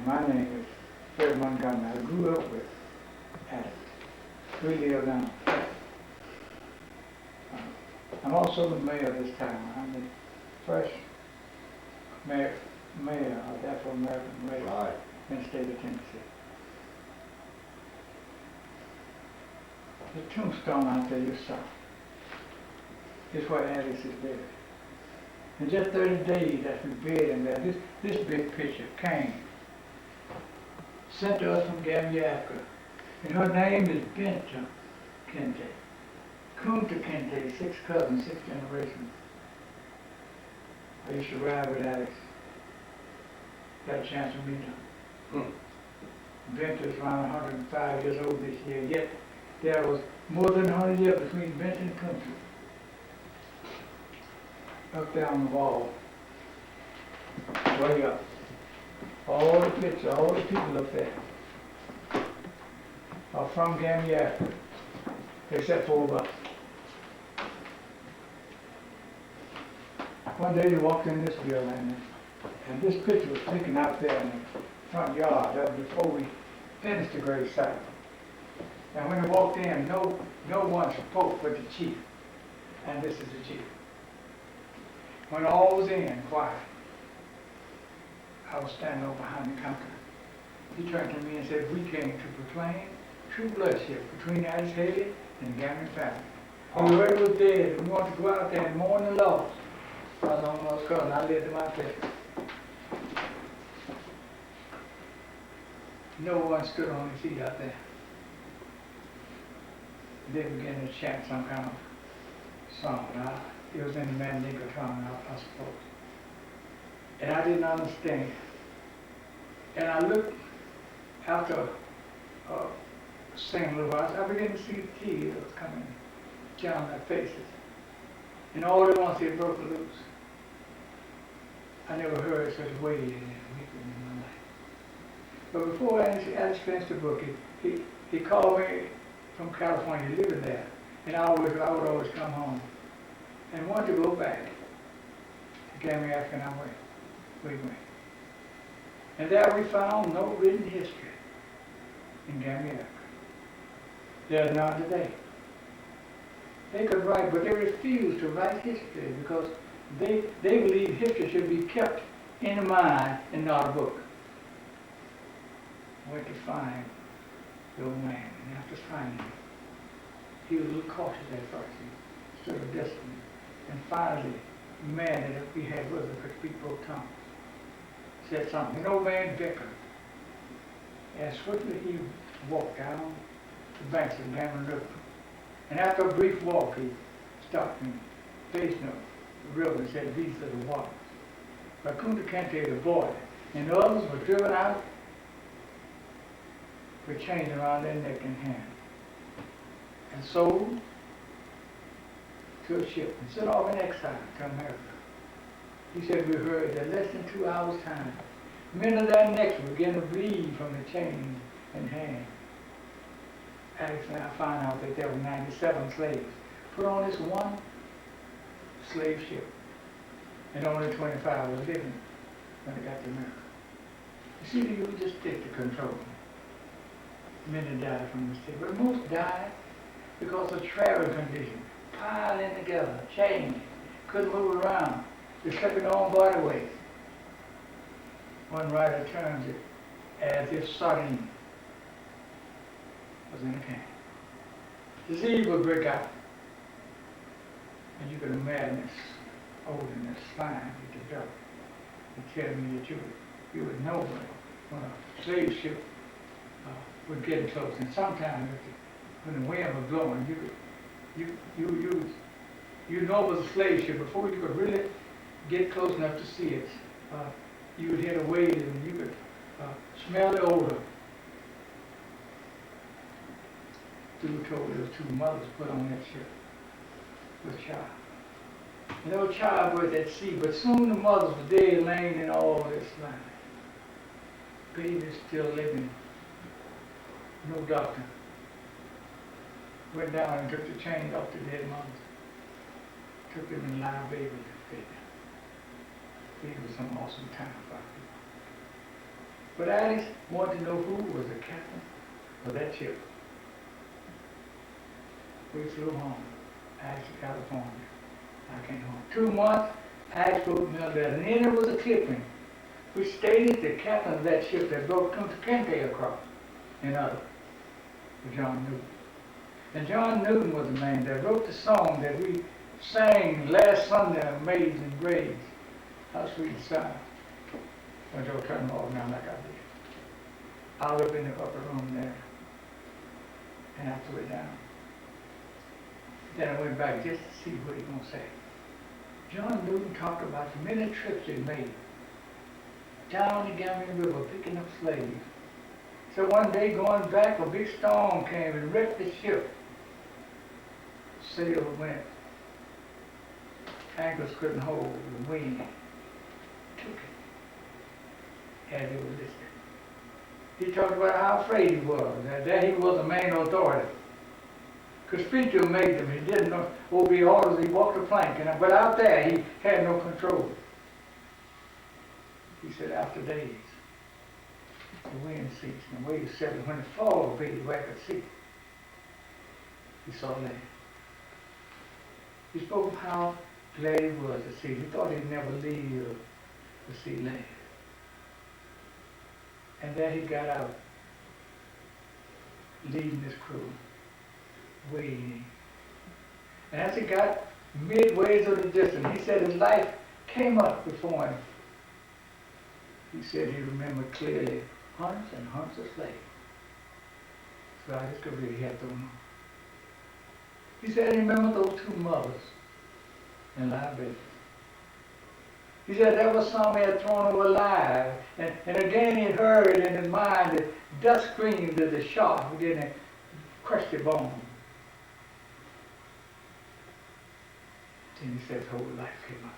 My name is Fred Montgomery. I grew up with Alice. We live down. I'm also the mayor this time. I'm the first mayor of Afro-American race in the state of Tennessee. The tombstone out there you saw is where Alice is buried. In just 30 days after we buried him there, this big picture came, sent to us from Gambia Africa. And her name is Binta Kente. Kunta Kente, 6 cousins, 6 generations. I used to ride with Alex. Got a chance to meet her. Binta is around 105 years old this year, yet there was more than 100 years between Binta and Kunta. Up there on the wall, way up. All the pictures, all the people up there are from Gambia Africa, except for us. One day he walked in this building, and this picture was taken out there in the front yard, that was before we finished the grave site. And when he walked in, no one spoke but the chief, and this is the chief. When all was in, quiet, I was standing over behind the counter. He turned to me and said, "We came to proclaim true bloodship between Alice Haley and the Gambia family. We heard it was dead, and we wanted to go out there and mourn the loss." I was almost caught, and I led them out there. No one stood on his feet out there. They began to chant some kind of song. It was in the Mandingo tongue, I suppose. And I didn't understand. And I looked after saying a little while, I began to see the tears coming down their faces. And all at once it broke loose. I never heard such wailing and weeping in my life. But before Alice finished the book, he called me from California, living there. And I would always come home and wanted to go back to Gambia Africa, and I went. We went. And there we found no written history in Gambia Africa. There's none today. They could write, but they refused to write history because they believe history should be kept in the mind and not a book. I went to find the old man, and after finding him, he was a little cautious at first. He stood a distance. And finally, the man that we had with us could speak both tongues, said something. An old man beckoned. And swiftly he walked down the banks of the Cameraman River. And after a brief walk, he stopped and faced the river and said, "These are the waters." But Kunta Kente, the boy, and the others were driven out with chains around their neck and hand, and sold to a ship and set off in exile to America. He said, "We heard that less than 2 hours' time, men of their necks began to bleed from the chains and hands." Alex and I found out that there were 97 slaves put on this one slave ship, and only 25 were living when they got to America. You see, you just take the control. Many died from mistake, but most died because of travel conditions. Piling together, chained, couldn't move around. They slept in their own body weight. One writer terms it as if sardine was in a can. Disease would break out, and you could imagine this odor, slime you developed. And tell me that you would know when a slave ship would get close, and sometimes when the wind was blowing, you know it was a slave ship. Before you could really get close enough to see it, you would hear the waves and you could smell the odor. Dude told there was 2 mothers put on that ship with child. And there were childbirths at sea, but soon the mothers were dead, laying in all this slime. Babies still living. No doctor. Went down and took the chains off the dead mothers. Took them and live babies and fed them. It was some awesome time for our people. But Alex wanted to know who was the captain of that ship. We flew home, Alex to California. I came home. 2 months, Alex wrote me a letter, and in it was a clipping which stated the captain of that ship that broke come to Kente across, and others, was John Newton. And John Newton was the man that wrote the song that we sang last Sunday, Amazing Grace. How sweet the sound. When Joe turned them off now like I did. I was up in the upper room there, and I threw it down. Then I went back just to see what he was going to say. John Newton talked about the many trips he made down the Gambia River picking up slaves. So one day going back, a big storm came and wrecked the ship. Sail went. Anchors couldn't hold. The wind took it as it was listed. He talked about how afraid he was. That there he was the main authority. Could speak to him, made him. He didn't obey orders. He walked the plank. But out there, he had no control. He said, after days, the wind ceased and the waves settled. When the fog faded where I could see, he saw land. He spoke of how glad he was to see. He thought he'd never leave to see land. And there he got out, leading his crew, waiting. And as he got midway of the distance, he said his life came up before him. He said he remembered clearly hundreds and hundreds of slaves throughout his career he had thrown on. He said he remembered those 2 mothers in Liberia. He said there was some he had thrown over alive, and again he heard in his mind the dust screams of the shot began to crush the bone. Then he said his whole life came up.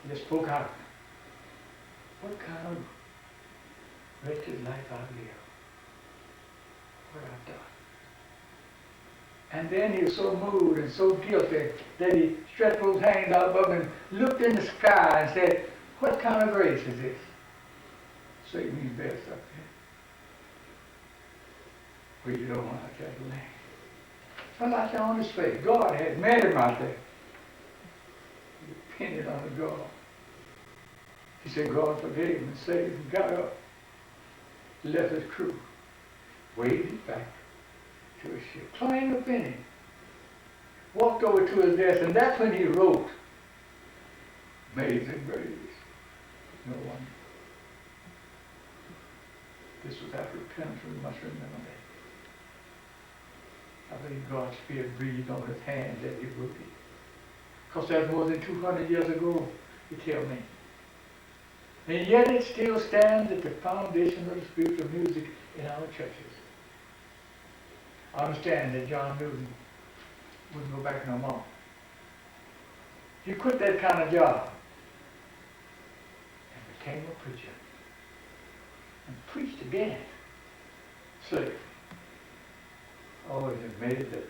He just spoke out. What kind of wretched life I've lived. What I've done. And then he was so moved and so guilty that he stretched those hands out above and looked in the sky and said, what kind of grace is this? Satan means best up there. Well, you don't want to tell the land. Fell out there on his face. God had met him out there. He depended on the God. He said God forgave him and saved him, got up, left his crew, waded back to his ship, climbed up in it, walked over to his desk, and that's when he wrote, Amazing Grace. No wonder. This was after repentance, we must remember that. I believe God's Spirit breathed on his hand that he wrote it. Because that's more than 200 years ago, he tell me. And yet it still stands at the foundation of the spiritual music in our churches. I understand that John Newton wouldn't go back no more. He quit that kind of job and became a preacher and preached again slavery. Oh, it's amazing that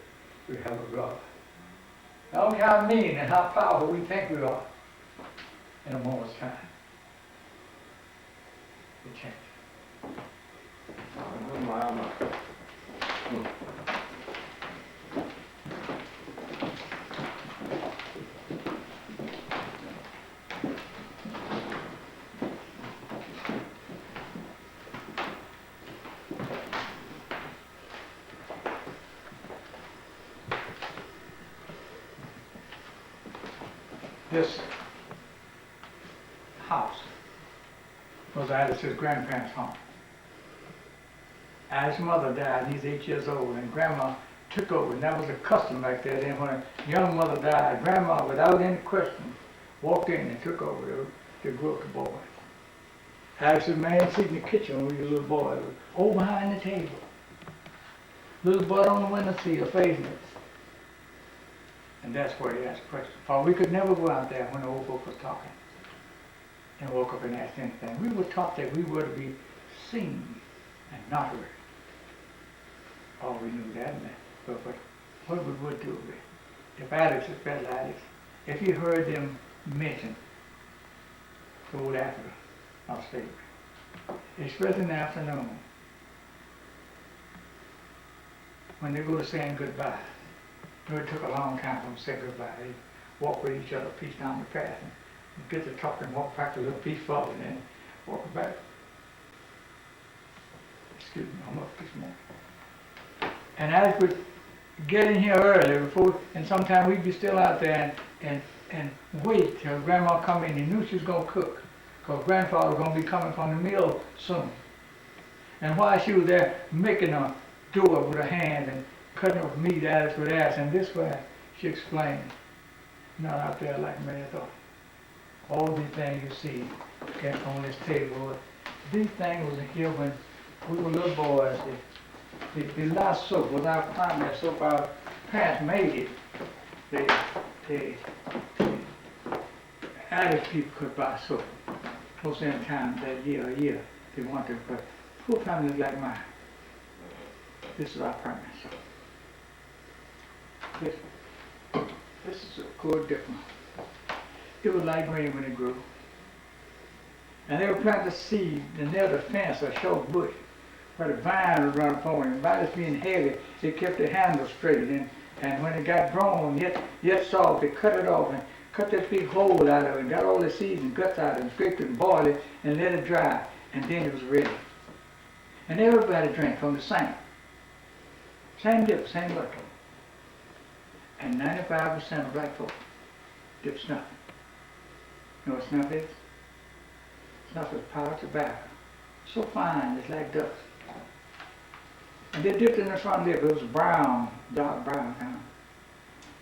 we have a God. I don't care how mean and how powerful we think we are in a moment's time. It changed. This house was Alice's grandparents' home. Alice's mother died, and he's 8 years old, and Grandma took over, and that was a custom back there. Then when a young mother died, Grandma, without any question, walked in and took over to grow up the boys. Alice's man sitting in the kitchen with his little boy, over behind the table. Little butt on the windowsill, facing us. And that's where he asked questions. For we could never go out there when the old folk was talking and woke up and asked anything. We were taught that we were to be seen and not heard. Oh, we knew that meant. But what we would do with it, if Alex had felt Alex, if he heard them mention old Africa of slavery, especially in the afternoon, when they go to saying goodbye. You know, it took a long time for them to say goodbye. They walk with each other a piece down the path and get to talking, walk back a little piece forward and then walk back. Excuse me, I'm up this morning. And as we get in here early before, and sometimes we'd be still out there and wait till Grandma come in. He knew she was going to cook, because Grandfather was going to be coming from the mill soon. And while she was there making a dough with her hand and cutting up meat, Alice would ask, and this way she explained, not out there like Mary thought. All these things you see on this table, these things was here when we were little boys. The last soap was our primary soap. Our parents made it. The Irish people could buy soap most of the time that year they wanted, but poor families like mine, this is our primary soap. This is a good different. It was light green when it grew. And they were planting the seed, and near the fence, a short bush, where the vine would run upon it. And by this being heavy, it kept the handle straight. And when it got grown, yet soft, they cut it off and cut this big hole out of it, and got all the seeds and guts out of it, and scraped it and boiled it, and let it dry. And then it was ready. And everybody drank from the same dip, same bucket. And 95% of black folk dip snuff. You know what snuff is? Snuff is powdered tobacco. So fine, it's like dust. And they dipped in the front lip. It was brown, dark brown kind of.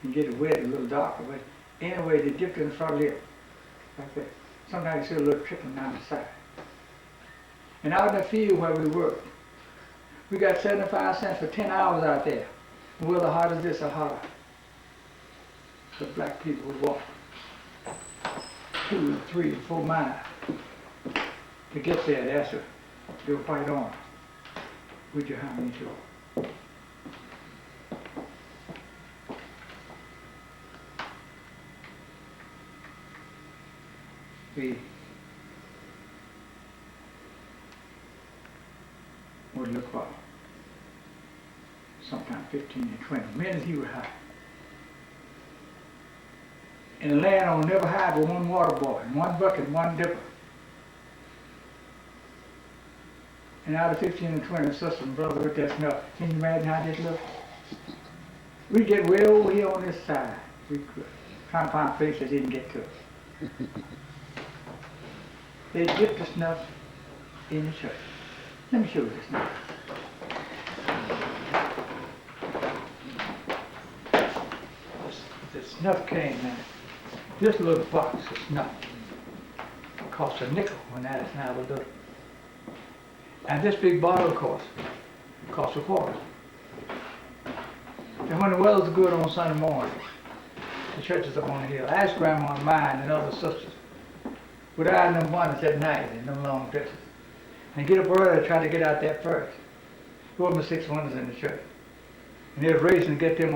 You get it wet, a little darker, but anyway, they dipped in the front lip, like that. Sometimes you see a little trickling down the side. And out in the field where we worked, we got 75 cents for 10 hours out there. And we're the hard as this or harder. The black people would walk 2, 3, 4 miles to get there. They asked her, they were quite on. Would you have me to? We would look for sometimes 15 and 20 minutes he would hide. And the land on never hide with one water boy, and one bucket, and one dipper. And out of 15 and 20 sisters and brothers with that snuff, can you imagine how this looked? We get way over here on this side. We could try to find places they didn't get to. They dipped the snuff in the church. Let me show you the snuff. The snuff came in. This little box of snuff cost a nickel when that is now was little. And this big bottle, of course, cost a quarter. And when the weather was good on Sunday morning, the church is up on the hill. I asked Grandma and mine and other sisters, would I and them ones at night in them long dresses, and get up early to try to get out there first. There were 6 windows in the church. And they were racing to get them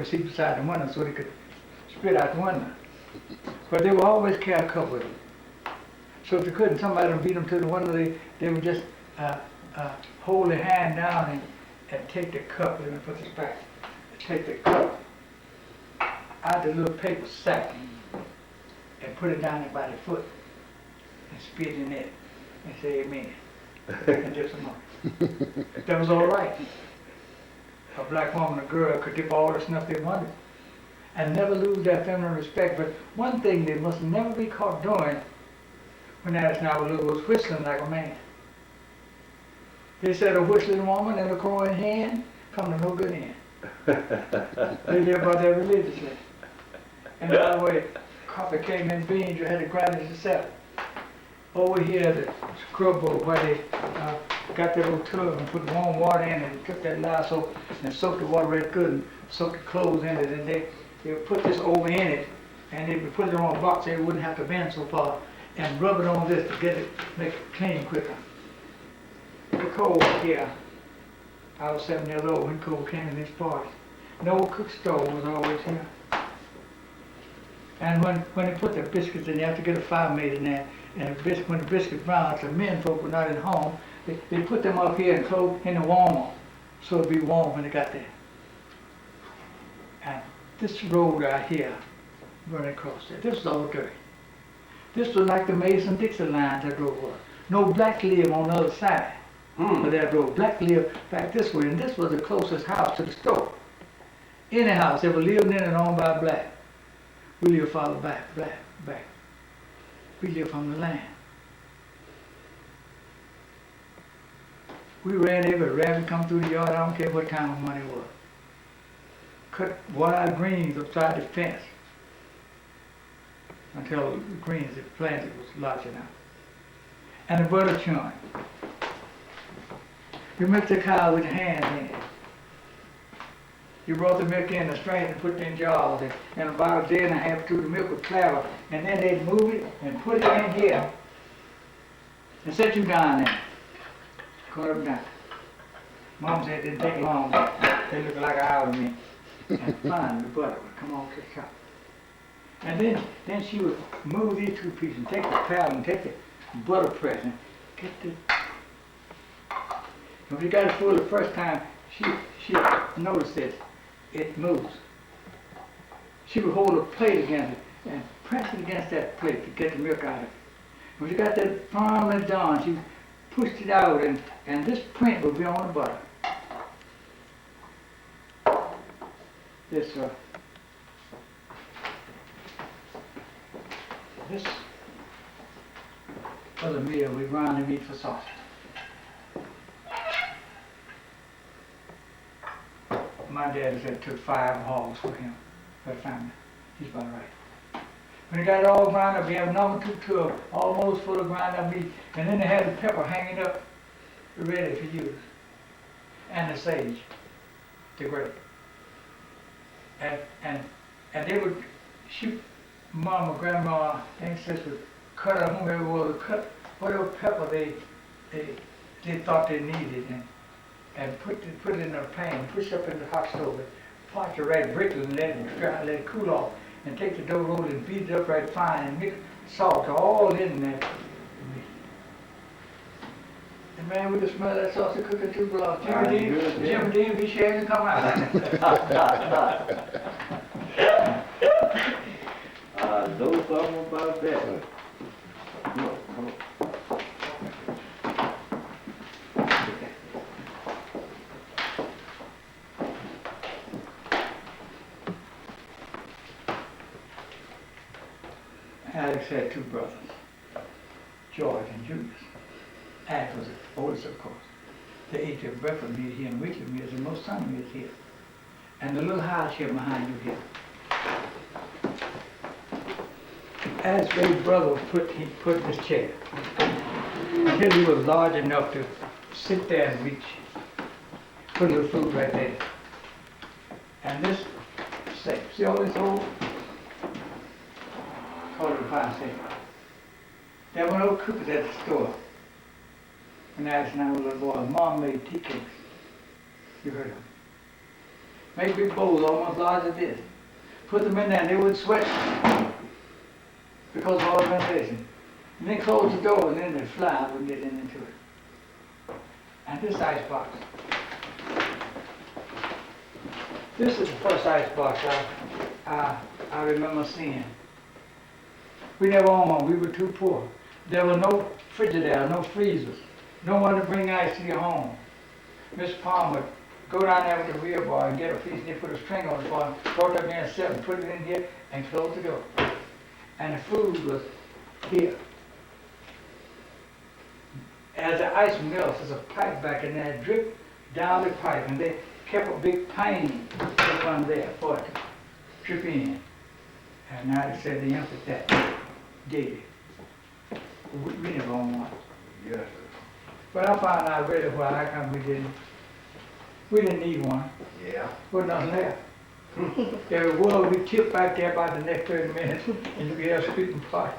a seat beside the window so they could spit out the window. But they would always carry a cup with them. So if they couldn't, somebody would beat them to the window, they would just hold their hand down and take the cup, let me put this back, take the cup out the little paper sack and put it down there by the foot and spit in it and say amen and dip some more. That was all right. A black woman, a girl could dip all the snuff they wanted and never lose their feminine respect. But one thing they must never be caught doing when Alice and I were little was whistling like a man. They said a whistling woman and a crowing hen come to no good end. They live by their religiously. And by the way, coffee came in beans, you had to grind it yourself. Over here, the scrub bowl where they got that little tub and put warm water in it and took that lye soap and soaked the water right good and soaked the clothes in it, and they would put this over in it and they would put it on a box so it wouldn't have to bend so far and rub it on this to get it, make it clean quicker. The coal here, I was 7 years old when coal came in this party. No cook stove was always here. And when they put the biscuits in, you have to get a fire made in there. And when the biscuits brown, if the men folk were not at home, they put them up here and close in the warmer, so it'd be warm when they got there. And this road out here, running across there, this was all dirt. This was like the Mason-Dixon lines that road was. No black lived on the other side of that road. Black lived back this way, and this was the closest house to the store. Any house ever lived in and owned by black. We live farther back. We live from the land. We ran every rabbit come through the yard, I don't care what time of money it was. Cut wild greens upside the fence until the greens that planted was large enough. And the butter churn. You milk the cow with your hands in it. You brought the milk in the strain and put it in jars, and about a day and a half to the milk would clabber, and then they'd move it and put it in here and set you down there. Cut them down. Mom said it didn't take long. They looked like an hour to me. And finally the butter would come off the top. And then she would move these two pieces and take the paddle and take the butter press and get the. When she got it full the first time, she noticed this. It moves. She would hold a plate against it and press it against that plate to get the milk out of it. When she got that firmly done, she pushed it out and this print would be on the butter. This was a meal we ground the meat for sausage. My dad said it took 5 hogs for him, for the family. He's about right. When he got it all ground up, he had another 2 tubs, almost full of ground up meat, and then they had the pepper hanging up, ready for use, and the sage, the grape. And they would shoot Mama, Grandma, ancestors would cut up whomever it was, cut whatever pepper they thought they needed, and put it in a pan, push up in the hot stove, pot the right brickle and let it dry, let it cool off, and take the dough roll and beat it up right fine and mix salt all in there. And man, we could smell that sausage cooking too long. Jimmy Dean be sharing and come out. No problem about that. Come on. Alex had 2 brothers, George and Julius. Alex was the oldest, of course. They ate their breakfast meal here and weekly meals and most Sunday meals here. And the little house here behind you here. Alex's big brother he put this chair until he was large enough to sit there and reach. Put a little food right there. And this safe. See all this old? Call it a fire safe. There were no cookers at the store. When Alex and I were little boys, Mom made tea cakes. You heard of them. Made big bowls almost large as this. Put them in there and they would sweat because of all the ventilation. And then close the door and then the fly would get into it. And this ice box. This is the first ice box I remember seeing. We never owned one. We were too poor. There were no Frigidaire, no freezers. No one to bring ice to your home. Miss Palmer would go down there with the wheelbarrow and get a piece and they put a string on the bottom, brought it up here and set it, put it in here and close the door. And the food was here. As the ice melts, there's a pipe back in there, drip down the pipe, and they kept a big pane up on there for it to drip in. And now they said they emptied that daily. We never owned one. Yes, sir. But I found out really why. How come we didn't need one. Yeah. Wasn't nothing there. There was, we tipped back there about the next 30 minutes, and you could have sweeping party.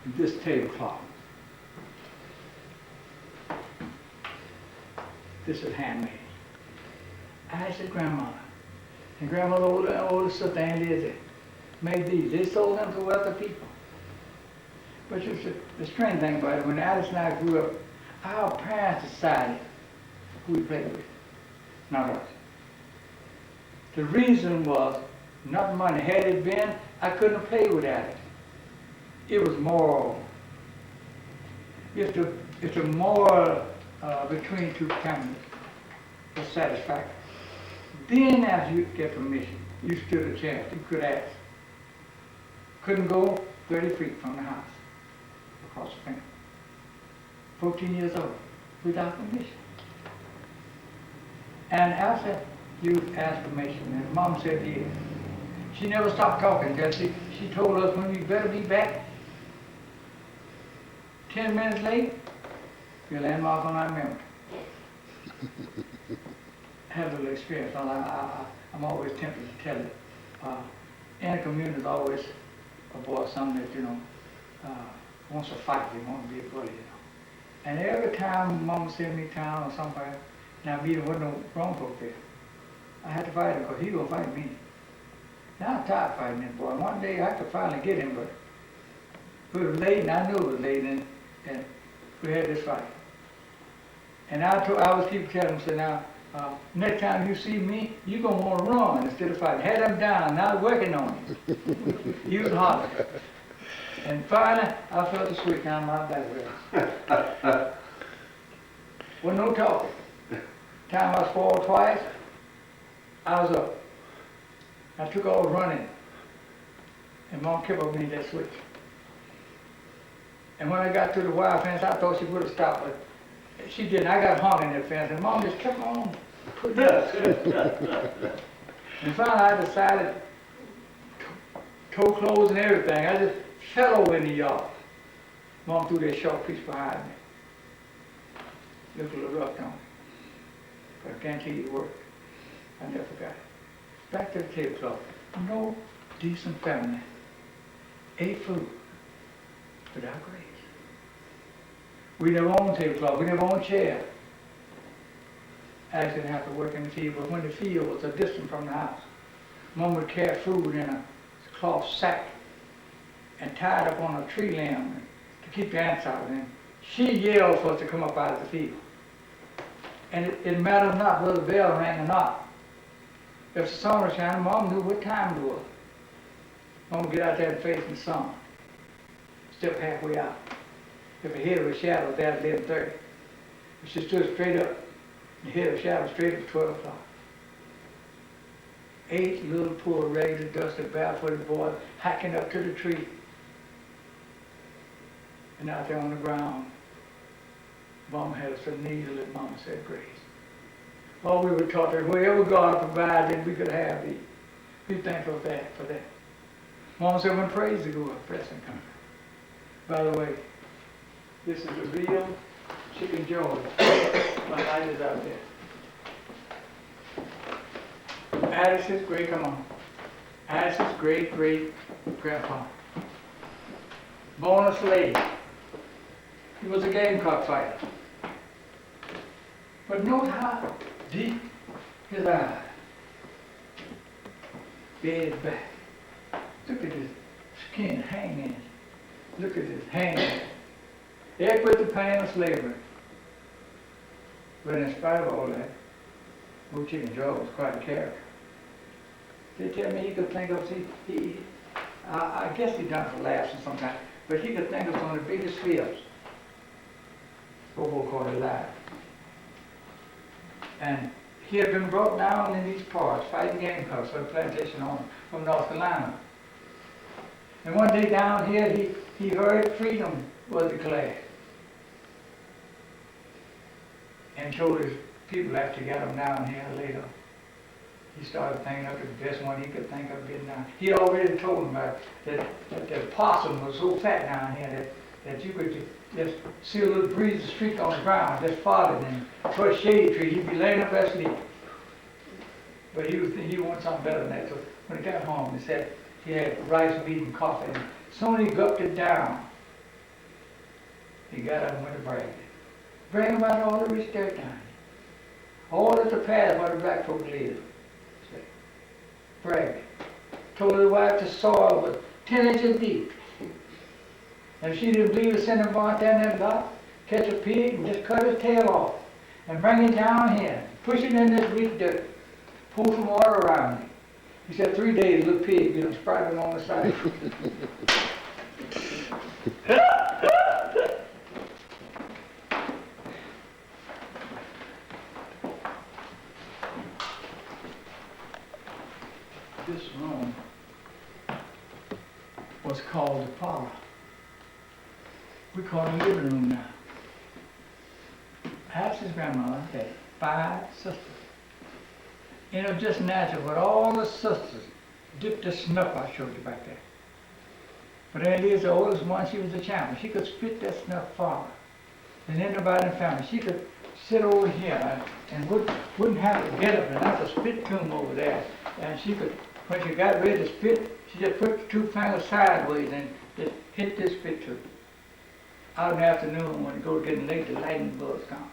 this tablecloth. This is handmade. I said, Grandma, and Grandma's older sister, Aunt Lizzie, made these. They sold them to wealthy people. But the strange thing about it, when Alice and I grew up, our parents decided who we played with, not us. The reason was not money. Had it been, I couldn't have played with Alice. It was moral. It's a moral between two families was satisfactory. Then after you get permission, you stood a chance. You could ask. Couldn't go 30 feet from the house across the fence. 14 years old, without permission. And I said, you asked permission, and Mom said yes. She never stopped talking until she told us when we better be back 10 minutes late, your landmark on our memory. I had a little experience. I'm always tempted to tell it. In a community, there's always a boy, something that, wants to fight, he wants to be a bully, And every time Mama sent me town or somewhere, now there wasn't no grown folk there. I had to fight him because he was going to fight me. Now I'm tired of fighting that boy. One day I could finally get him, but it was late, and I knew it was late, and we had this fight. And I was keep telling him, say, now, next time you see me, you're going to want to run instead of fighting. Had him down, not working on him. He was hollering. And finally, I felt the sweet down my back. Well, no talking. Time I was spoiled twice, I was up. I took off running, and Mom kept up me that switch. And when I got to the wire fence, I thought she would have stopped, but she didn't. I got hung in that fence, and Mom just kept on putting it. And finally, I decided, toe clothes and everything, I just fell over in the yard. Mom threw that short piece behind me. Looked a little rough on me, but I guarantee you it worked. I never forgot it. Back to the tablecloth. No decent family ate food without grace. We never owned tablecloth. We never owned chair. I didn't have to work in the field, but when the field was a distance from the house, Mom would carry food in a cloth sack and tie it up on a tree limb to keep the ants out. And she yelled for us to come up out of the field. And it mattered not whether the bell rang or not. If the sun was shining, Mom knew what time it was. Mom would get out there and face the sun. Step halfway out. If the head of a shadow was there at 11:30. If she stood straight up, the head of a shadow straight at 12 o'clock. 8 little poor, ragged, dusty, barefooted boys hiking up to the tree. And out there on the ground, Mama had us a needle and Mama said grace. All we were taught that wherever God provided, we could have thee. Be thankful for that. Mama said, when praise to go up, blessing come. By the way, this is a real chicken joy. My light is out there. Alice's great, come on. Alice's great grandpa. Born a slave. He was a gamecock fighter. But note how deep his eyes, bed back. Look at his skin hanging. Look at his hands. They put the pain of slavery. But in spite of all that, old Chicken Joe was quite a character. They tell me he could think of, I guess he done it for laughs sometimes, but he could think of some of the biggest fibs. Bobo called it live. And he had been brought down in these parts, fighting gamecocks for the plantation owner from North Carolina. And one day down here, he heard freedom was declared. And told his people after he got them down here later, he started thinking up the best one he could think of getting down. He already told them about that the possum was so fat down here that you could just see a little breeze streak on the ground, just farther than for a shade tree. He'd be laying up there asleep. But he wanted something better than that. So when he got home, he said he had rice, meat, and coffee. And soon he gulped it down. He got up and went to brag. Brag about all the rich territory. All at the path where the black folk live. Brag. Told his wife the soil was 10 inches deep. And if she didn't believe it, send him out down there and catch a pig and just cut his tail off. And bring it down here. Push it in this rich dirt. Pour some water around it. He said 3 days, little pig, you know, sprouting on the side. This room was called the parlor. We call it the living room now. Hal's grandmother had 5 sisters. And it was just natural, but all the sisters dipped the snuff I showed you back there. But Aunt Liz, the oldest one, she was the champion. She could spit that snuff farther than anybody in the family. She could sit over here and wouldn't have to get up, and that's a spit tomb over there. And she could, when she got ready to spit, she just put the 2 fingers sideways and just hit this spit tube. Out in the afternoon, when it goes getting late, the lightning bugs come.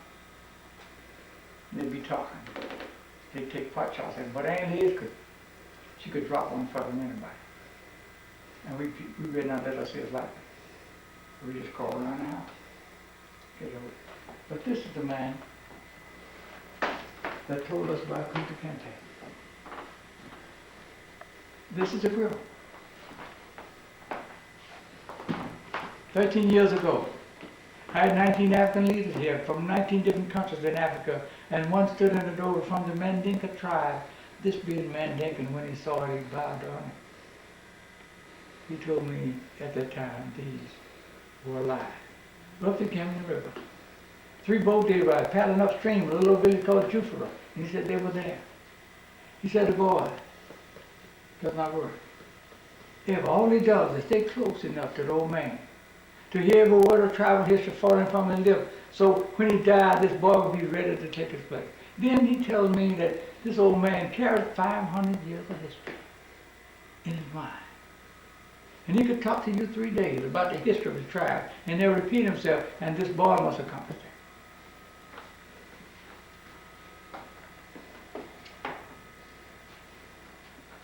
They'd be talking. They'd take pot shots at him. But Aunt Liz she could drop one further than anybody. And we better not let ourselves like it. We just crawl around the house. Get over it. But this is the man that told us about Kunta Kinte. This is a girl. 13 years ago, I had 19 African leaders here from 19 different countries in Africa, and one stood in the door from the Mandinka tribe. This being Mandinka, when he saw it, he bowed down. He told me at that time these were alive. Up the Gambia River. 3 boat day rides, paddling upstream with a little village called Jufura. And he said they were there. He said the boy does not work. If all he does is stay close enough to the old man, to hear every word of tribal history falling from his lips. So when he died, this boy would be ready to take his place. Then he tells me that this old man carried 500 years of history in his mind. And he could talk to you 3 days about the history of his tribe and never repeat himself, and this boy must accomplish that.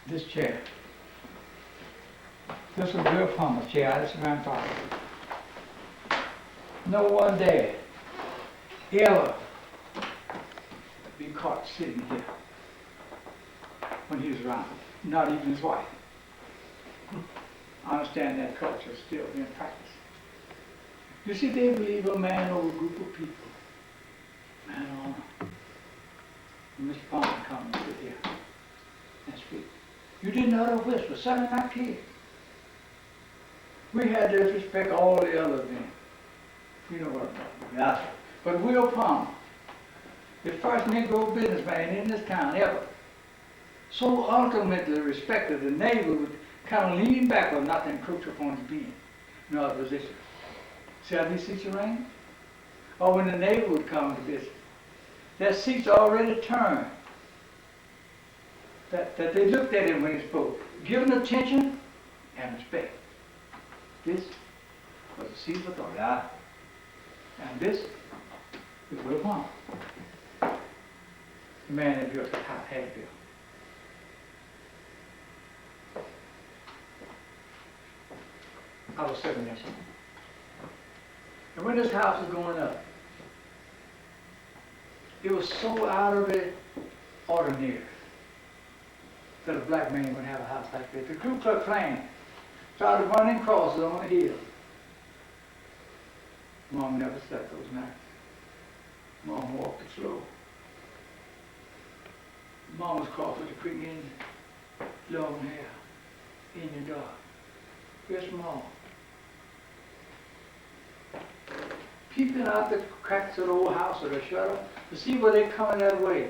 This chair. This was Bill Palmer's chair. This is grandfather. No one day ever be caught sitting here when he was around, not even his wife. I understand that culture is still being practiced. You see, they believe a man over a group of people. Man on. Mr. Palmer come and sit here and speak. You didn't utter a whisper, certainly not kids. We had to respect all the other men. You know what I'm talking about. Yes. But Will Palmer, the first Negro businessman in this town ever, so ultimately respected the neighbor would kind of lean back or not to encroach upon his being in other position. See how these seats arranged? Or when the neighbor would come to visit, their seats already turned. That they looked at him when he spoke, given attention and respect. This was the seat of authority. Yeah. And this is Will Palmer, the man that built the house had built. I was 7 years old. And when this house was going up, it was so out of the ordinary that a black man would have a house like this. The Ku Klux Klan started running crosses on the hill. Mom never slept those nights. Mom walked it slow. Mom was crossed with a quick Indian, long hair, in the dark, very small. Peeping out the cracks of the old house or the shutter to see where they're coming that way.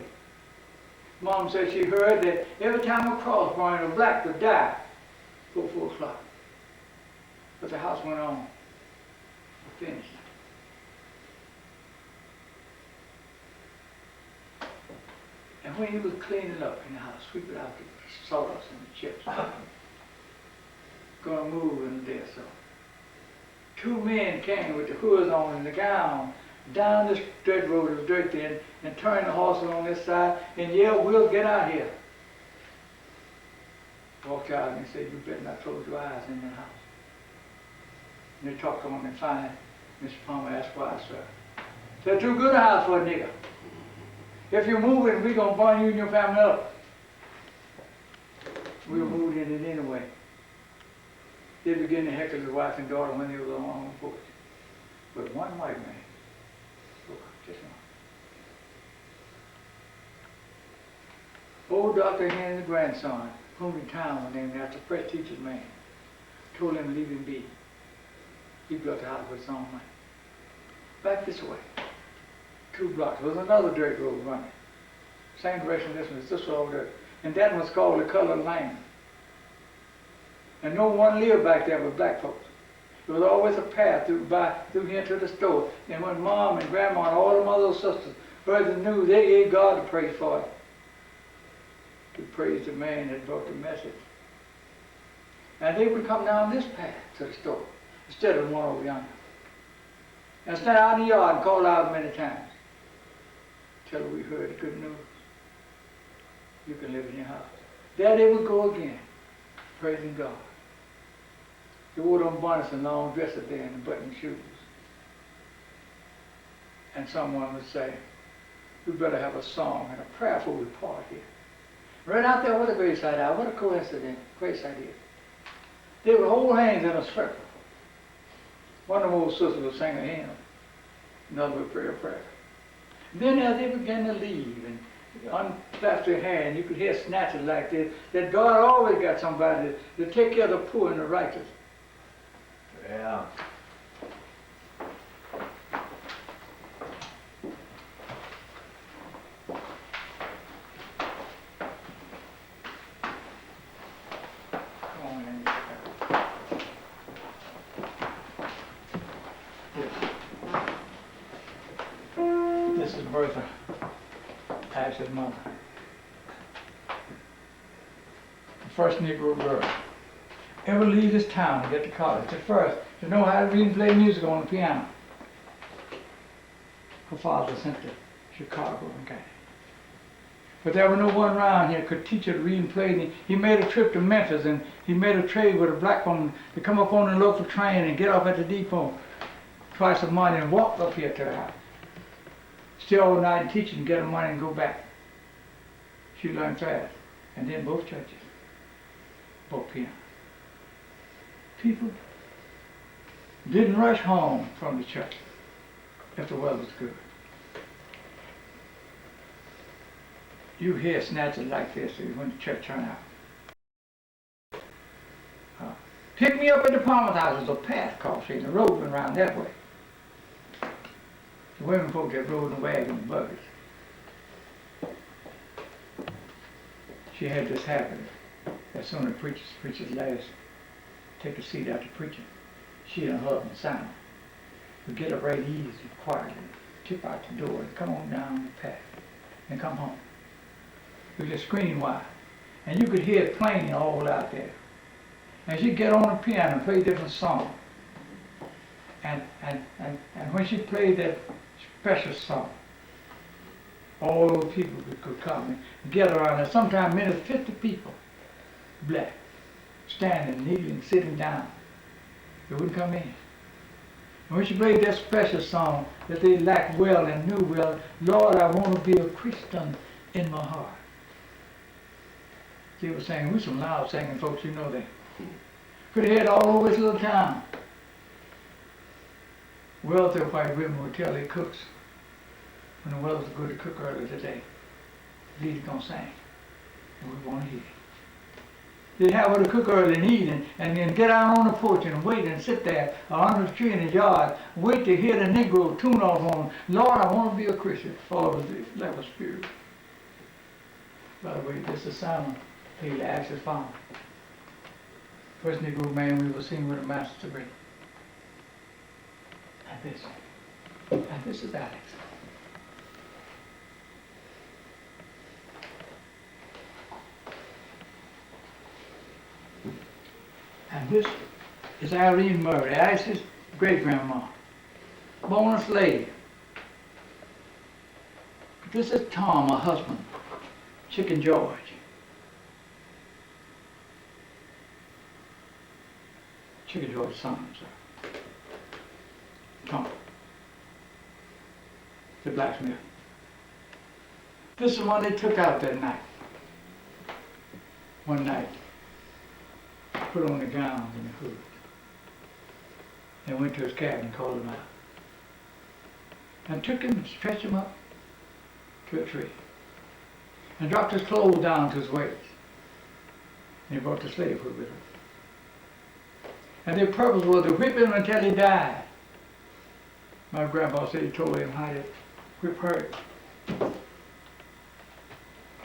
Mom said she heard that every time a cross burning, a black would die before 4 o'clock. But the house went on, finished. And when he was cleaning up in the house, sweeping out the sawdust and the chips, gonna move in there, so 2 men came with the hoods on and the gown down this dirt road, it was dirt then, and turned the horses on this side and yelled, "We'll get out here." Walked out and said, "You better not close your eyes in the house." And they talked on and finally, Mr. Palmer asked, "Why, sir?" Said, "Too good a house for a nigger. If you move it, we're going to burn you and your family up." We were moved in it anyway. They began to heckle his wife and daughter when they were on the porch. But one white man spoke up, just one. Old Dr. Henning, the grandson, whom in town was named after fresh teacher's man, told him to leave him be. He built a house with his own money. Back this way, 2 blocks, there was another dirt road running. Same direction this one, this was all dirt. And that was called the colored lane. And no one lived back there but black folks. There was always a path through here to the store. And when Mom and Grandma and all the mothers and sisters heard the news, they gave God the praise for it. To praise the man that brought the message. And they would come down this path to the store instead of one over yonder. And stand out in the yard and call out many times till we heard the good news. You can live in your house. There they would go again, praising God. They wore them bonnets and long dresses there and the button shoes. And someone would say, "We better have a song and a prayer before we part here." Right out there where the gravesite are, what a coincidence, gravesite is. They would hold hands in a circle. One of them old sisters would sing a hymn, another would pray a prayer. And then as they began to leave and unclasp their hand, you could hear snatches like this, that God always got somebody to take care of the poor and the righteous. Yeah. Come on in. This is Bertha, Ash's mother. The first Negro girl ever leave this town to get to college. At first, to know how to read and play music on the piano. Her father sent to Chicago and got it. But there was no one around here could teach her to read and play. And he made a trip to Memphis and he made a trade with a black woman to come up on the local train and get off at the depot twice a month and walk up here to her house. Stay all night and teach and get her money and go back. She learned fast. And then both churches, both piano. People didn't rush home from the church if the weather was good. You hear snatches like this when the church turn out. Pick me up at the Palmer's house. There's a path crossing, the road went around that way. The women folk that rode in the wagon and buggies. She had this habit. As soon as preachers last take a seat after preaching, she and her husband Simon would get up right easy, quietly, tip out the door and come on down the path and come home. It was just screen wide. And you could hear it plain all out there. And she'd get on the piano and play different songs. And when she played that special song, all those people could come and gather around her. Sometimes many 50 people, black, standing, kneeling, sitting down. They wouldn't come in. And when she played that special song that they lacked well and knew well, "Lord, I want to be a Christian in my heart." They were singing, we some loud singing folks, you know that. Could have heard all over this little town. Wealthy white women would tell their cooks, when the weather was good to cook early today, Lee's gonna sing, and we want to hear it. They'd have her to cook early and eat, and then get out on the porch and wait and sit there under the tree in the yard, wait to hear the Negro tune off on, "Lord, I want to be a Christian." Oh, that was spirit. By the way, this is Simon. He asked his father. First Negro man we ever seen with a master's degree. And this is Alex. And this is Irene Murray. Alex is great-grandma, born a slave. This is Tom, her husband, Chicken George. Chicken George's son, sir. Tom, the blacksmith. This is one they took out that night. One night, put on the gowns and the hood, and went to his cabin and called him out. And took him and stretched him up to a tree, and dropped his clothes down to his waist. And he brought the slave hood with him. And their purpose was to whip him until he died. My grandpa said he told him how to whip her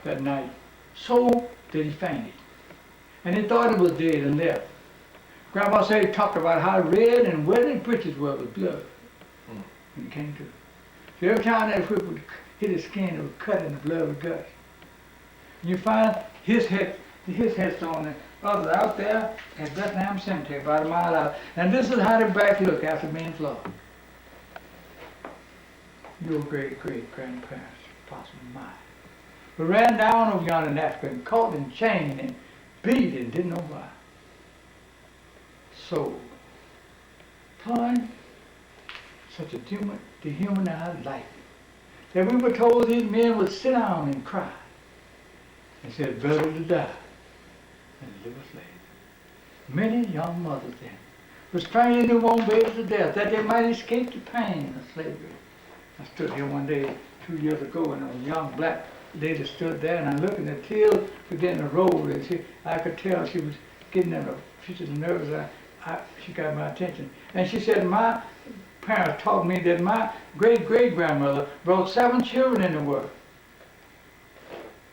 that night, so that he fainted. And he thought he was dead and left. Grandpa said he talked about how red and wet his breeches were with blood when he came to. So every time that whip would hit his skin, it would cut and the blood would gush. And you find his headstone and others out there at Bethlehem Cemetery, about a mile out. And this is how the back look after being flogged. Your great-great-grandparents, possibly mine. But ran down over yonder in Africa and caught and chained and beat and didn't know why. So, upon such a dehumanized life, that we were told these men would sit down and cry and said, better to die than live a slave. Many young mothers then were strangling newborn babies to death that they might escape the pain of slavery. I stood here one day 2 years ago, and a young black lady stood there, and I looked, and the tears began to roll, and I could tell she was getting in a fit of nerves. She got my attention. And she said, my parents taught me that my great-great-grandmother brought 7 children in the world.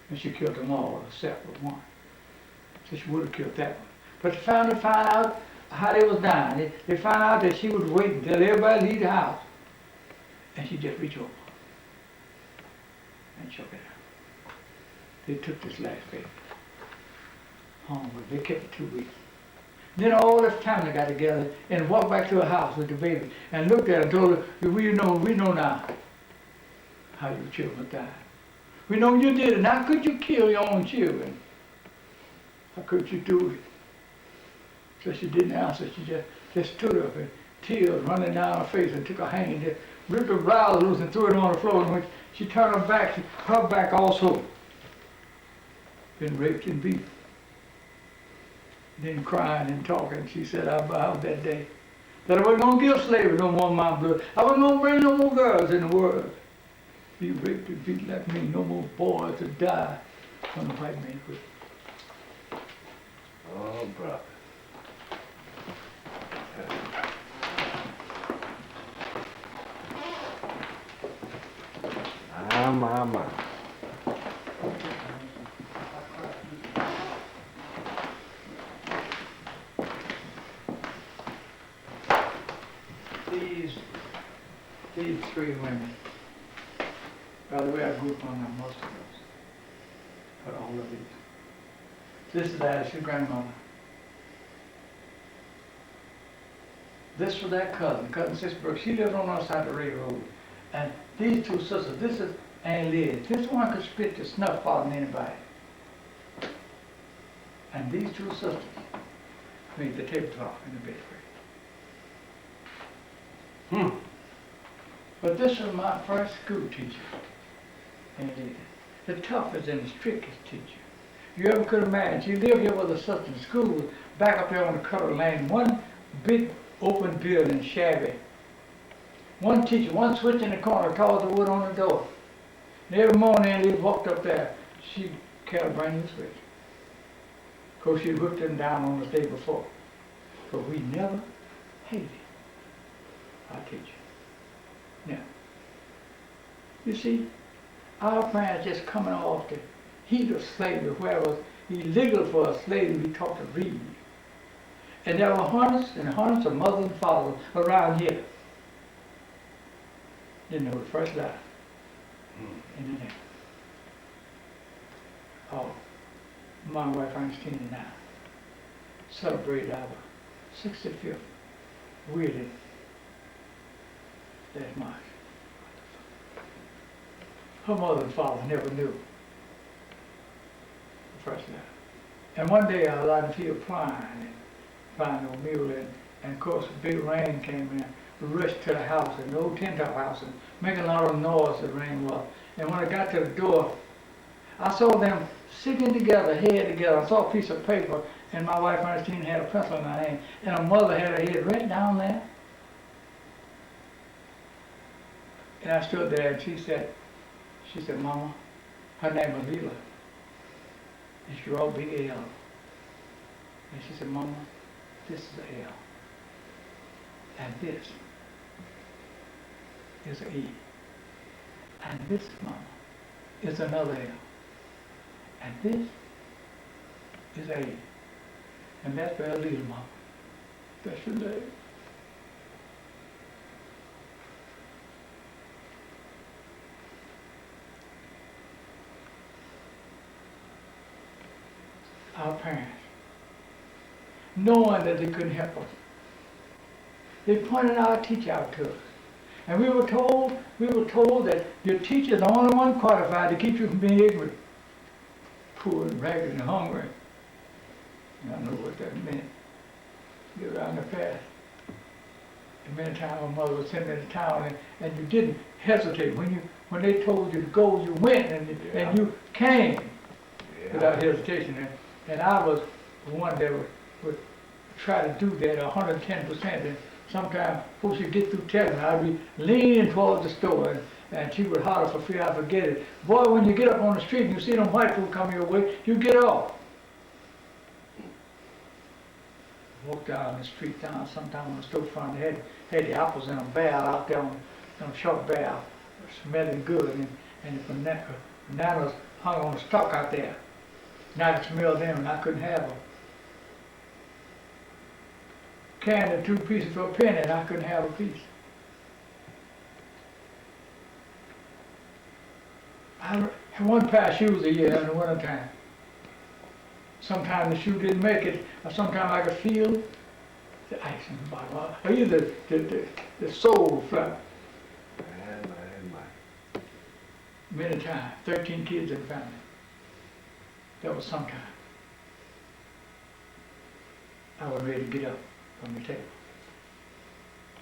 And she killed them all except for one. So she would have killed that one. But they found out how they was dying. They found out that she was waiting till everybody leave the house. And she just reached over and choked it out. They took this last baby home, but they kept it 2 weeks. Then all this family got together and walked back to her house with the baby and looked at her and told her, we know now how your children died. We know you did it. How could you kill your own children? How could you do it? So she didn't answer. She just stood up and tears running down her face and took her hand and just ripped her blouse loose and threw it on the floor. And when she turned her back also been raped and beaten. Then crying and talking, she said, I vowed that day that I wasn't going to give slavery no more of my blood. I wasn't going to bring no more girls in the world. Be raped and beat like me, no more boys to die from the white man's whip. Oh, brother. My. These 3 women, by the way, I grew up on them, most of those, but all of these. This is Alice's grandmother. This was that cousin Sister Brooks. She lived on our side of the railroad. And these 2 sisters, this is Aunt Liz. This one could spit the snuff out of anybody. And these 2 sisters made the tablecloth in the bedroom. But this was my first school teacher, Aunt Liz. The toughest and the strictest teacher you ever could imagine. She lived here with her sister. The school was back up there on the Cutter Lane. One big open building, shabby. One teacher, one switch in the corner, called the wood on the door. And every morning Aunt Liz walked up there, she carried a brand new switch. Of course, she whipped them down on the day before. But we never hated our teacher. Now, you see, our parents just coming off the heat of slavery, where it was illegal for a slave to be taught to read. And there were hundreds and hundreds of mothers and fathers around here. Didn't know the first letter in the name. Oh, my wife Ernestine and I celebrated our 65th wedding that much. Her mother and father never knew the first letter. And one day I was out in the field plowing and finding a mule, and of course a big rain came in. We rushed to the house, an old tin-top house, and making a lot of noise, the rain was. And when I got to the door, I saw them sitting together, head together. I saw a piece of paper, and my wife Ernestine had a pencil in her hand, and her mother had her head right down there. And I stood there, and she said, Mama, her name was Leela, and she wrote big L. And she said, Mama, this is an L, and this is an E, and this, Mama, is another L, and this is A, and that's for Leela, Mama. That's your name. Our parents, knowing that they couldn't help us, they pointed our teacher out to us. And we were told that your teacher is the only one qualified to keep you from being ignorant, poor and ragged and hungry. And I know what that meant. Get around the path. And many times my mother would send me to town, and you didn't hesitate. When they told you to go, you went, and you came without hesitation. And I was the one that would try to do that 110%. And sometimes, before she get through telling me, I'd be leaning towards the store, and she would holler for fear I forget it. Boy, when you get up on the street and you see them white folk come your way, you get off. Walk down the street down sometime on the storefront, they had the apples in a barrel out there on a short barrel, smelling good, and the bananas hung on the stalk out there. And I could smell them, and I couldn't have them. Candy, 2 pieces for a penny, and I couldn't have a piece. I had 1 pair of shoes a year in the wintertime. Sometimes the shoe didn't make it, or sometimes I could feel the ice in the bottom, or either the sole flap. Many times, 13 kids in the family. That was sometime. I was ready to get up from the table.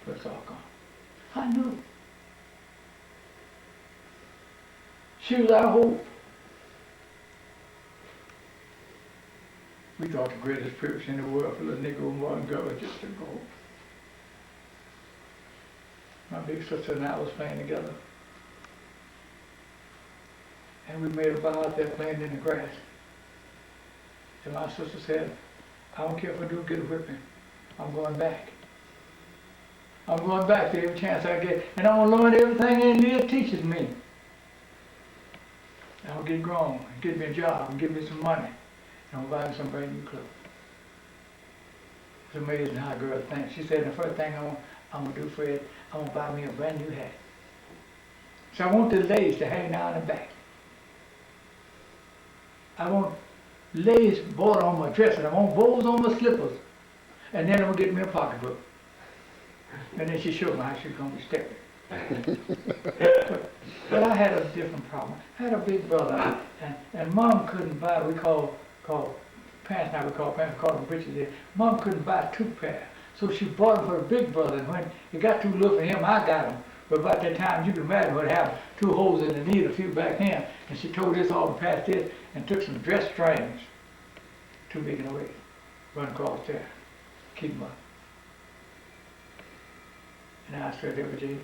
But it's all gone. I knew. She was our hope. We thought the greatest privilege in the world for the Negro boy and girl was just to go. My big sister and I was playing together. And we made a vow out there playing in the grass. And my sister said, I don't care if I do get a whipping, I'm going back. I'm going back to every chance I get, and I'm going to learn everything India teaches me. I'll get grown, and get me a job, and give me some money, and I'll buy me some brand new clothes. It's amazing how a girl thinks. She said, the first thing I'm going to do for it, I'm going to buy me a brand new hat. So I want the lace to hang down the back. I want lace border on my dress, and I want bows on my slippers. And then I'm going to get me a pocketbook. And then she showed me how she was going to be stepping. but I had a different problem. I had a big brother, and Mom couldn't buy, we call pants, now we call them breeches there. Mom couldn't buy 2 pairs. So she bought them for the big brother, and when it got too little for him, I got them. But about that time, you can imagine what happened. 2 holes in the knee, a few back here, and she tore this all past this, and took some dress strings, too big in the way, run across there, keep them up. And I said every day,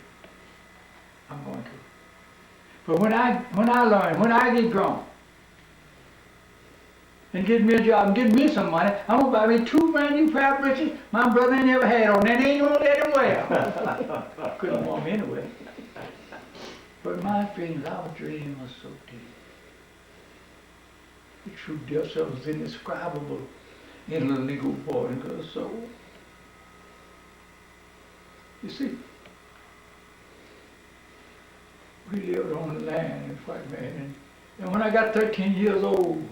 I'm going to. But when I learn, when I get grown, and get me a job and get me some money, I'm going to buy me 2 brand new pair of breeches my brother ain't never had on, and they ain't going to let him wear. Couldn't want me anyway. But my feelings, our dream was so deep. The true depths of it was indescribable in a little Negro boy and girl's soul. You see, we lived on the land in White Man, and when I got 13 years old,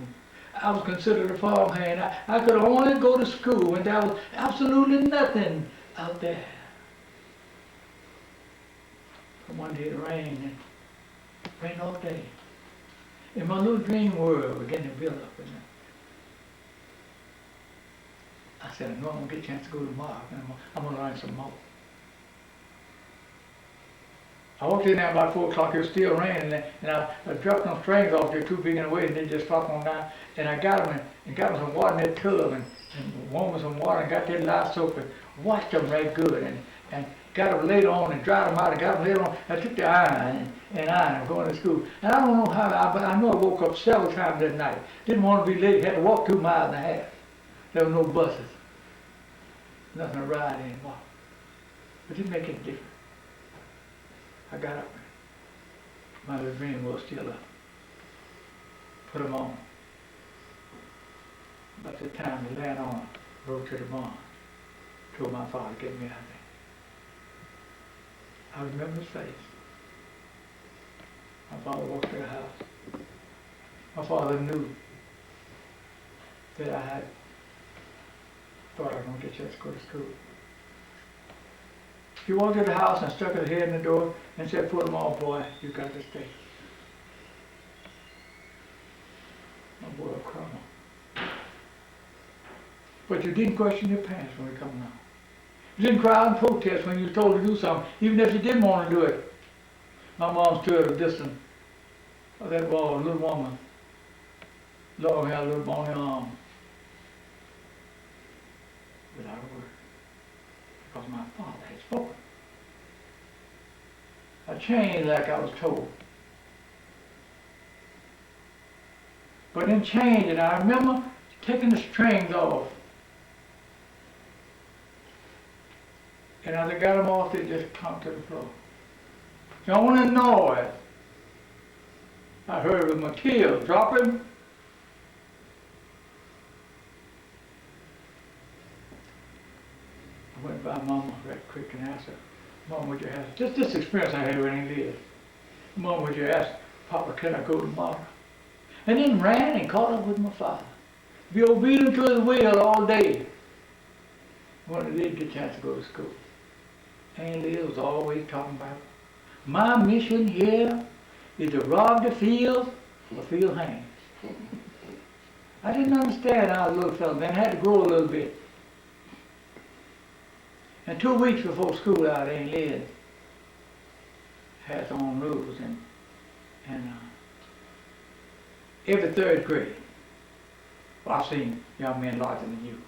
I was considered a farmhand. I could only go to school, and there was absolutely nothing out there. And one day it rained, and rained all day. And my little dream world began to build up. And I said, I know I'm going to get a chance to go tomorrow, and I'm going to learn some more. I walked in there about 4 o'clock, it was still raining, and I dropped some strings off there too big in the way, and they just dropped on down. And I got them and got them some water in that tub, and warmed some water, and got that lye soap, and washed them right good, and got them later on, and dried them out, and got them later on. I took the iron and iron, going to school. And I don't know how, but I know I woke up several times that night. Didn't want to be late, had to walk 2.5 miles. There were no buses, nothing to ride anymore. But it didn't make any difference. I got up. My little dream was still up. Put them on. About the time to land on, rode to the barn. Told my father to get me out there. I remember his face. My father walked to the house. My father knew that I had thought I was going to get a chance to go to school. He walked to the house and stuck his head in the door and said, put them on, boy, you got to stay. My boy cried. But you didn't question your parents when they come out. You didn't cry and protest when you were told to do something, even if you didn't want to do it. My mom stood at a distance of that wall, a little woman, long hair, little bony arm, without a word. Because my father had spoken. I changed like I was told. But in changing, I remember taking the strings off. And as I got them off, they just clumped to the floor. The only noise I heard was my tears dropping. I went by Mama right quick and asked her, Mom, would you ask, just this experience I had when he lived. Mom, would you ask Papa, can I go tomorrow? And then ran and caught up with my father. Be obedient to his will all day. When I did get a chance to go to school. Aunt Liz was always talking about, my mission here is to rob the fields for the field hands. I didn't understand how I was a little fella, then I had to grow a little bit. And 2 weeks before school out, Aunt Liz had her own rules, and every 3rd grade, well, I've seen young men larger than you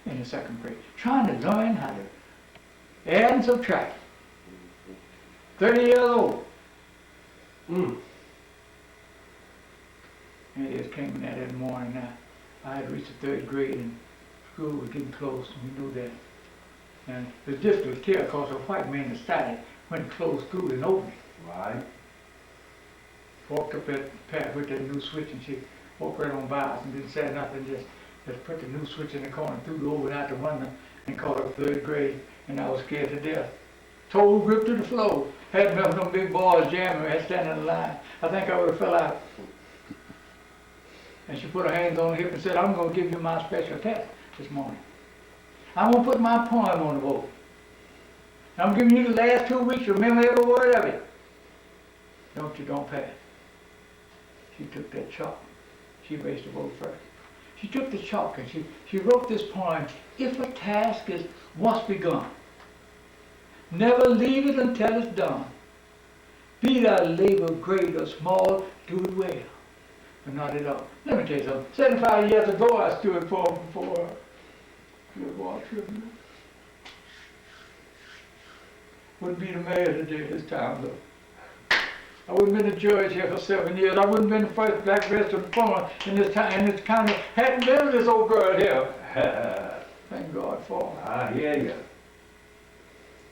in the 2nd grade, trying to learn how to add and subtract. 30 years old. And it came in that morning. I had reached the 3rd grade and school was getting close, and we knew that. And the district was here because the white men decided when to close school and open it. Right. Walked up that path with that new switch, and she walked right on by us and didn't say nothing, just put the new switch in the corner, threw it over and out the window, and caught up 3rd grade, and I was scared to death. Toe gripped to the floor. Had enough of them big boys jamming, had standing in the line. I think I would have fell out. And she put her hands on her hip and said, I'm going to give you my special test this morning. I'm going to put my poem on the board. I'm giving you the last 2 weeks. Remember every word of it. Don't pass. She took that chalk. She raised the board first. She took the chalk and she wrote this poem, if a task is once begun, never leave it until it's done. Be thy labor great or small, do it well, but not at all. Let me tell you something. 75 years ago, I stood before tribunal. Wouldn't be the mayor today this time, though. I wouldn't have been a judge here for 7 years. I wouldn't have been the first black resident performer in this town, in this county. Hadn't been with this old girl here. Thank God for her. I hear you.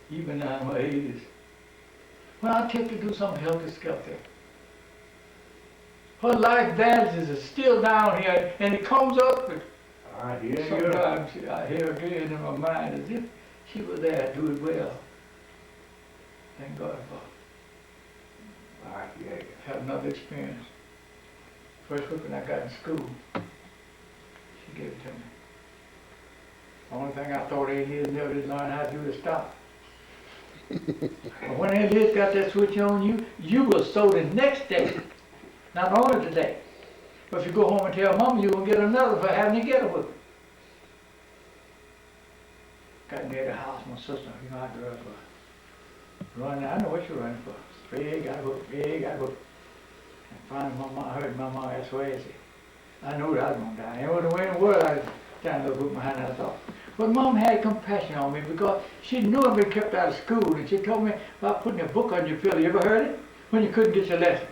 Even now in my 80s. When I take to do something healthy skelter, her life values is still down here, and it comes up. I hear you. Sometimes I hear again in my mind as if she was there to do it well. Thank God for it. I hear you. Had another experience. First week when I got in school, she gave it to me. The only thing I thought 8 years never did learn how to do is stop. But when that lid got that switch on you, you will sow the next day, not only today. But if you go home and tell mama, you're going to get another for having to get a whipping. Got near the house, my sister, you know, I grew up running. I know what you're running for. Big, got hooked, big, got hooked. And finally, I heard my mom ask where is he? I knew that I was going to die. There wasn't a way in the world I was trying to look behind that thought. But Mom had compassion on me because she knew I'd been kept out of school, and she told me about putting a book on your pillow. You ever heard it? When you couldn't get your lesson.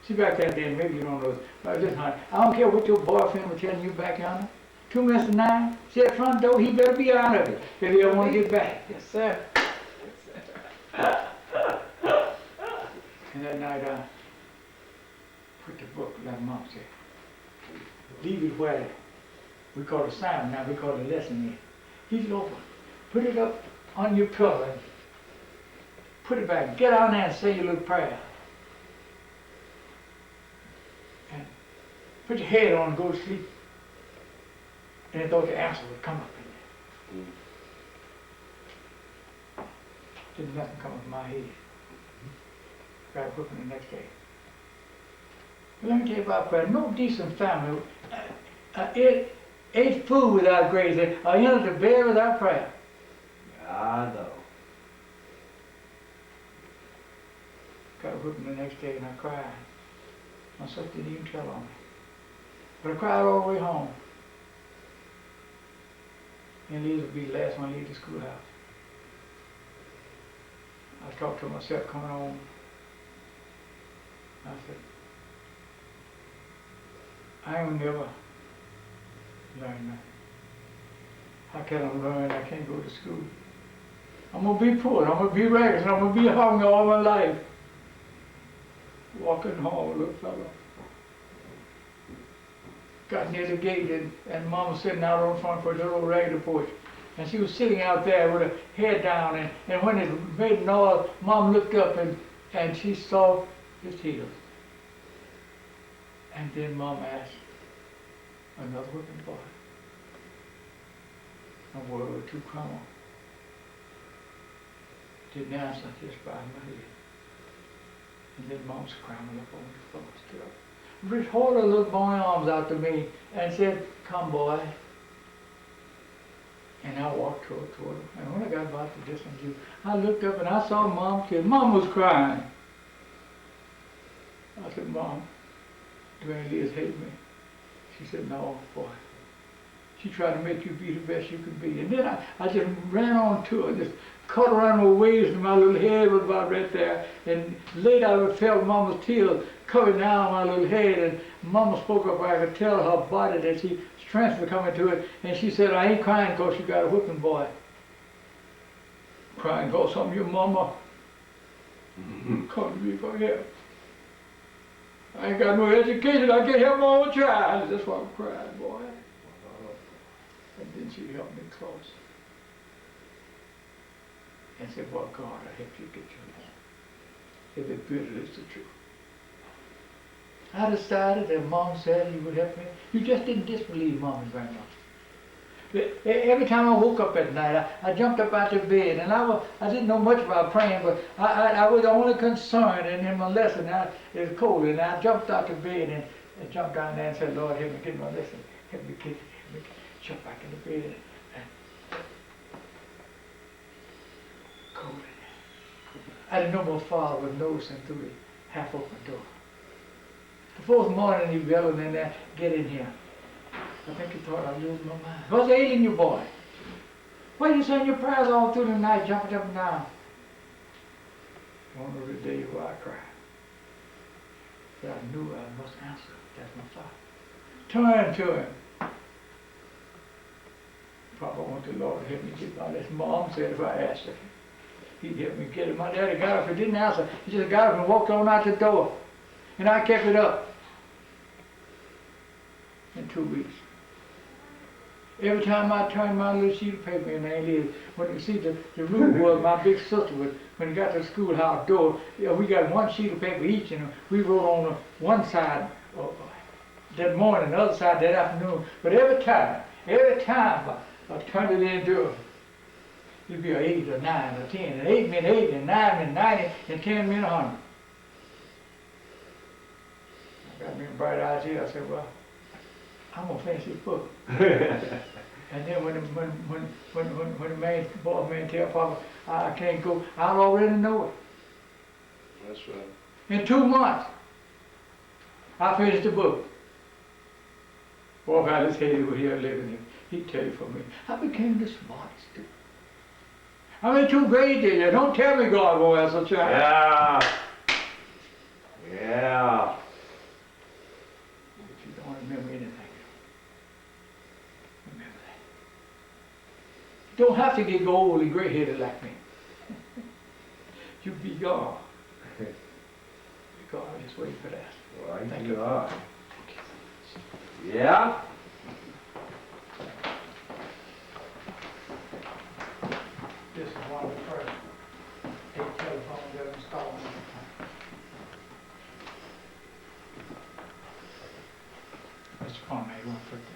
See back there then, maybe you don't know this. But listen, honey, I don't care what your boyfriend was telling you back yonder. 2 minutes to 9, see that front door, he better be out of it if he ever want to get back. Yes, sir. And that night I put the book, like Mom said. Leave it where we call it assignment, now we call it lesson. Leave it open. Put it up on your pillow and put it back. Get on there and say your little prayer. And put your head on and go to sleep. And I thought the answer would come up in there. Didn't nothing come up in my head. Got a whipping the next day. But let me tell you about prayer. No decent family ate food without grace, or entered the bed without prayer. I know. Got a whipping the next day and I cried. My sister didn't even tell on me. But I cried all the way home. And these would be the last one to leave the schoolhouse. I talked to myself coming home. I said, I ain't never learn nothing. How can I learn? I can't go to school. I'm going to be poor, I'm going to be ragged, I'm going to be hungry all my life. Walking home, little fellow. Got near the gate and Mom was sitting out on front for the little ragged porch. And she was sitting out there with her head down, and when it made noise, Mom looked up and she saw his heels. And then Mom asked, another whipping boy. A word or two come on. Didn't answer, just bowed my head. And then Mom scrambled up on the floor still. Rich held her little bony arms out to me and said, come boy. And I walked toward her. And when I got about the distance, I looked up and I saw Mom kid. Mom was crying. I said, Mom, do any of these hate me? She said, no, boy. She tried to make you be the best you could be. And then I just ran on to her, just caught around her waist, and my little head was about right there. And later I felt Mama's tears coming down my little head, and Mama spoke up. I could tell her body that she strength was coming to it. And she said, I ain't crying because you got a whipping, boy. Crying because some of your mama come to me for help. I ain't got no education. I can't help my own child. That's why I'm crying, boy. And then she helped me close. And said, well, God, I help you get your name. If it really is the truth. I decided that Mom said you would help me. You just didn't disbelieve Mom and Grandma. Every time I woke up at night, I jumped up out the bed, and I didn't know much about praying, but I was only concerned, and in my lesson, it was cold, and I jumped out the bed and jumped down there and said, Lord, help me get my lesson. Help me jump back in the bed. And cold. I didn't know my father was noticing through the half-open door. The fourth morning, he yelled in there, get in here. I think he thought I losing my mind. What's ailing you, boy? Why are you saying your prayers all through the night, jumping up and down? One of the days where I cried. But I knew I must answer. That's my father. Turn to him. Papa wanted the Lord to help me get by this. Mom said if I asked him, he'd help me get it. My daddy got up and didn't answer. He just got up and walked on out the door. And I kept it up. In 2 weeks. Every time I turned my little sheet of paper in there, when you see the rule was my big sister was, when we got to the schoolhouse door, we got one sheet of paper each, and we wrote on one side that morning, the other side that afternoon. But every time I turned it into It'd be an 8 or 9 or 10. And 8 meant 80, and 9 meant 90, and 10 meant 100. I got me a bright idea. I said, well, I'm gonna finish this book. And then when the man tell Papa, I can't go, I already know it. That's right. In 2 months, I finished the book. Boy, if I just hated what he had living here, he'd tell you for me. I became the smartest dude. I mean, 2 grades in there. Don't tell me God won't answer child. Yeah. Yeah. If you don't remember anything, remember that. You don't have to get old and gray-headed like me. You be God. God, just wait for that. Right. Thank You you. are. Yeah. This is one of the first 8 telephones that installed. Mr. Conway, you want to put that?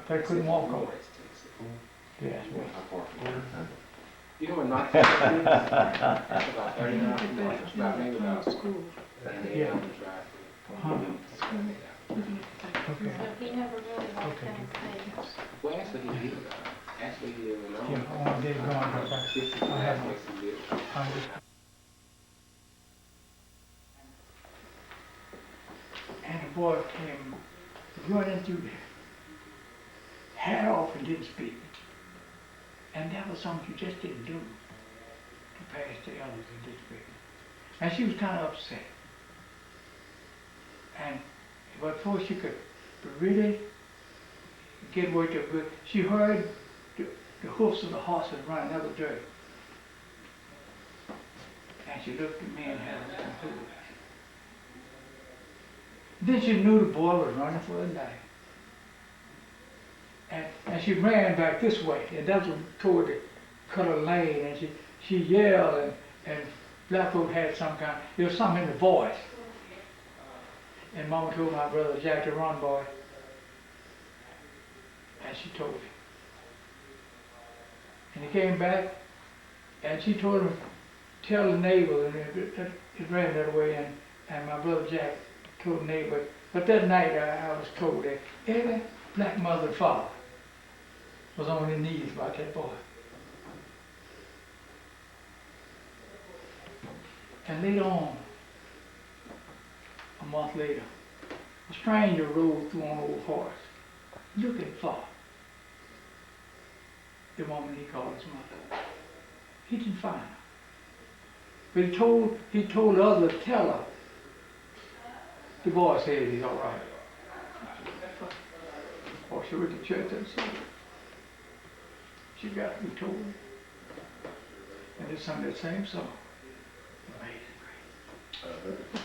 They couldn't walk on it. Yes, You know what knocked out is? About 39, it's about maybe about school. Yeah. Huh? So he never really liked that thing. Well, actually he did. Actually he did. Yeah, I want to get it going, but I have Yes, he did. And the boy came running through there, hat off and didn't speak. And that was something you just didn't do to pass the elders and didn't speak. And she was kind of upset. And but before she could really get worked up good, she heard the hoofs of the horses running. That was dirty. And she looked at me and had a conclusion. Then she knew the boy was running for his life. And she ran back this way, and that was toward the color lane, and she yelled, and Black folk had some kind, there was something in the voice. And Mama told my brother Jack to run, boy. And she told him. And he came back, and she told him, tell the neighbor, and it ran that way, and my brother Jack told the neighbor. But that night I was told that every black mother and father was on their knees about that boy. And later on, a month later, a stranger rode through on an old horse, looking for the woman he called his mother. He didn't find her. But he told others to tell her. The boy said he's all right. Or she went to church and said she got to be told. And they sung that same song. Amazing grace.